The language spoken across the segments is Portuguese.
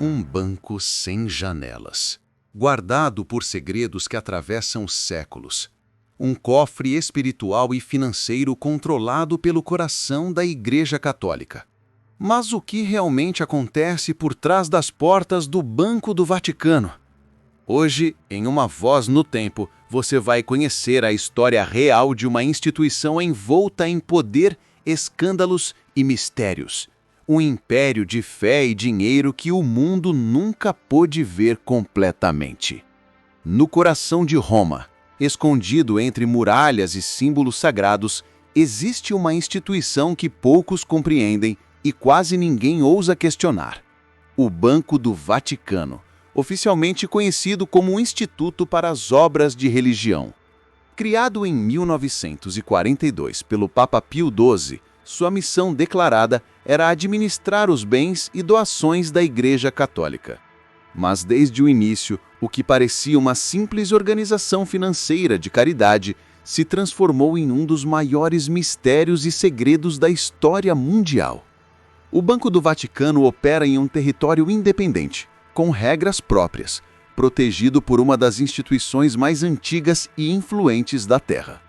Um banco sem janelas, guardado por segredos que atravessam séculos. Um cofre espiritual e financeiro controlado pelo coração da Igreja Católica. Mas o que realmente acontece por trás das portas do Banco do Vaticano? Hoje, em Uma Voz no Tempo, você vai conhecer a história real de uma instituição envolta em poder, escândalos e mistérios. Um império de fé e dinheiro que o mundo nunca pôde ver completamente. No coração de Roma, escondido entre muralhas e símbolos sagrados, existe uma instituição que poucos compreendem e quase ninguém ousa questionar. O Banco do Vaticano, oficialmente conhecido como Instituto para as Obras de Religião. Criado em 1942 pelo Papa Pio XII, sua missão declarada era administrar os bens e doações da Igreja Católica. Mas desde o início, o que parecia uma simples organização financeira de caridade se transformou em um dos maiores mistérios e segredos da história mundial. O Banco do Vaticano opera em um território independente, com regras próprias, protegido por uma das instituições mais antigas e influentes da Terra.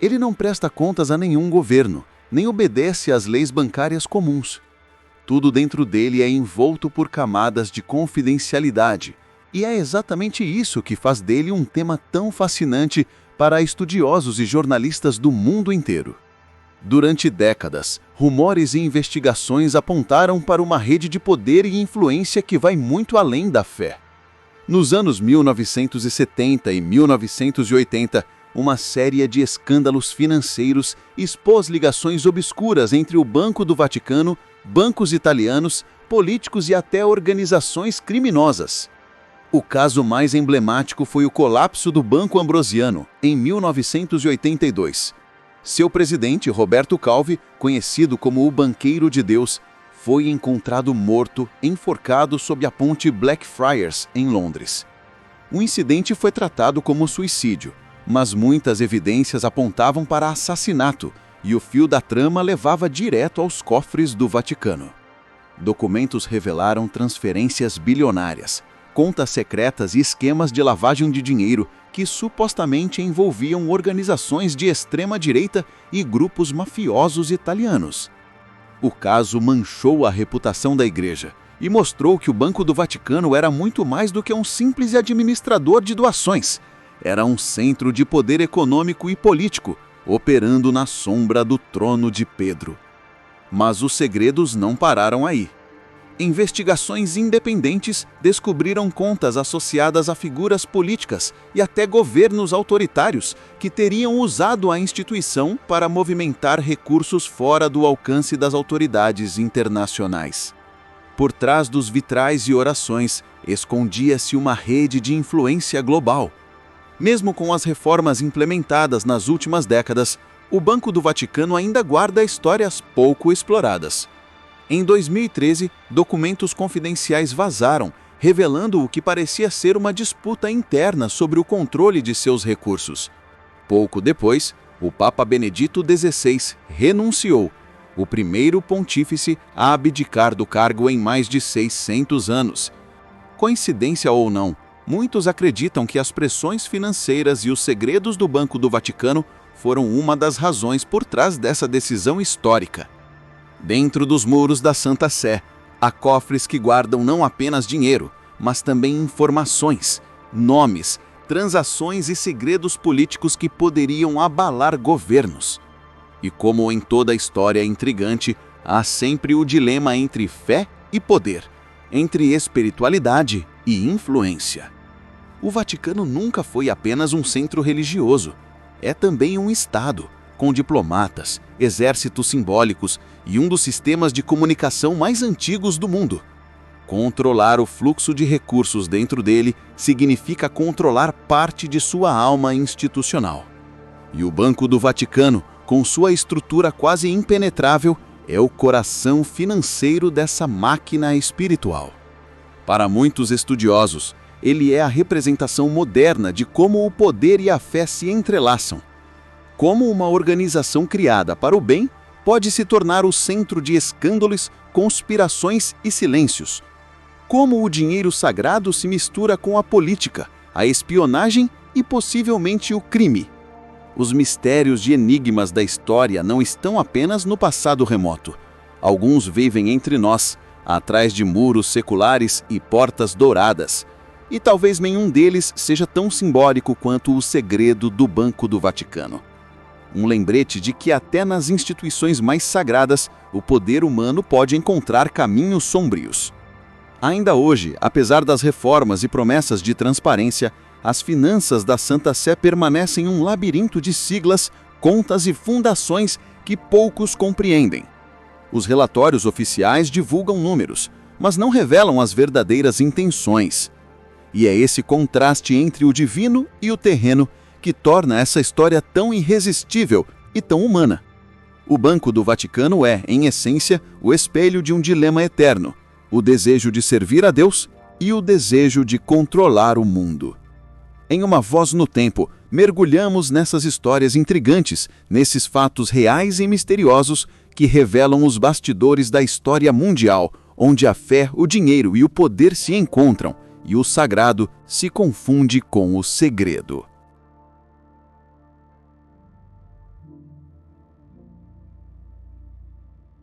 Ele não presta contas a nenhum governo, nem obedece às leis bancárias comuns. Tudo dentro dele é envolto por camadas de confidencialidade, e é exatamente isso que faz dele um tema tão fascinante para estudiosos e jornalistas do mundo inteiro. Durante décadas, rumores e investigações apontaram para uma rede de poder e influência que vai muito além da fé. Nos anos 1970 e 1980, uma série de escândalos financeiros expôs ligações obscuras entre o Banco do Vaticano, bancos italianos, políticos e até organizações criminosas. O caso mais emblemático foi o colapso do Banco Ambrosiano, em 1982. Seu presidente, Roberto Calvi, conhecido como o Banqueiro de Deus, foi encontrado morto, enforcado sob a ponte Blackfriars, em Londres. O incidente foi tratado como suicídio, mas muitas evidências apontavam para assassinato, e o fio da trama levava direto aos cofres do Vaticano. Documentos revelaram transferências bilionárias, contas secretas e esquemas de lavagem de dinheiro que supostamente envolviam organizações de extrema-direita e grupos mafiosos italianos. O caso manchou a reputação da Igreja e mostrou que o Banco do Vaticano era muito mais do que um simples administrador de doações. Era um centro de poder econômico e político, operando na sombra do trono de Pedro. Mas os segredos não pararam aí. Investigações independentes descobriram contas associadas a figuras políticas e até governos autoritários que teriam usado a instituição para movimentar recursos fora do alcance das autoridades internacionais. Por trás dos vitrais e orações, escondia-se uma rede de influência global. Mesmo com as reformas implementadas nas últimas décadas, o Banco do Vaticano ainda guarda histórias pouco exploradas. Em 2013, documentos confidenciais vazaram, revelando o que parecia ser uma disputa interna sobre o controle de seus recursos. Pouco depois, o Papa Benedito XVI renunciou, o primeiro pontífice a abdicar do cargo em mais de 600 anos. Coincidência ou não, muitos acreditam que as pressões financeiras e os segredos do Banco do Vaticano foram uma das razões por trás dessa decisão histórica. Dentro dos muros da Santa Sé, há cofres que guardam não apenas dinheiro, mas também informações, nomes, transações e segredos políticos que poderiam abalar governos. E como em toda história intrigante, há sempre o dilema entre fé e poder, entre espiritualidade e influência. O Vaticano nunca foi apenas um centro religioso, é também um Estado, com diplomatas, exércitos simbólicos e um dos sistemas de comunicação mais antigos do mundo. Controlar o fluxo de recursos dentro dele significa controlar parte de sua alma institucional. E o Banco do Vaticano, com sua estrutura quase impenetrável, é o coração financeiro dessa máquina espiritual. Para muitos estudiosos, ele é a representação moderna de como o poder e a fé se entrelaçam. Como uma organização criada para o bem pode se tornar o centro de escândalos, conspirações e silêncios. como o dinheiro sagrado se mistura com a política, a espionagem e possivelmente o crime. Os mistérios e enigmas da história não estão apenas no passado remoto. Alguns vivem entre nós, atrás de muros seculares e portas douradas. E talvez nenhum deles seja tão simbólico quanto o segredo do Banco do Vaticano. Um lembrete de que até nas instituições mais sagradas, o poder humano pode encontrar caminhos sombrios. Ainda hoje, apesar das reformas e promessas de transparência, as finanças da Santa Sé permanecem um labirinto de siglas, contas e fundações que poucos compreendem. Os relatórios oficiais divulgam números, mas não revelam as verdadeiras intenções. E é esse contraste entre o divino e o terreno que torna essa história tão irresistível e tão humana. O Banco do Vaticano é, em essência, o espelho de um dilema eterno: o desejo de servir a Deus e o desejo de controlar o mundo. Em Uma Voz no Tempo, mergulhamos nessas histórias intrigantes, nesses fatos reais e misteriosos que revelam os bastidores da história mundial, onde a fé, o dinheiro e o poder se encontram, e o sagrado se confunde com o segredo.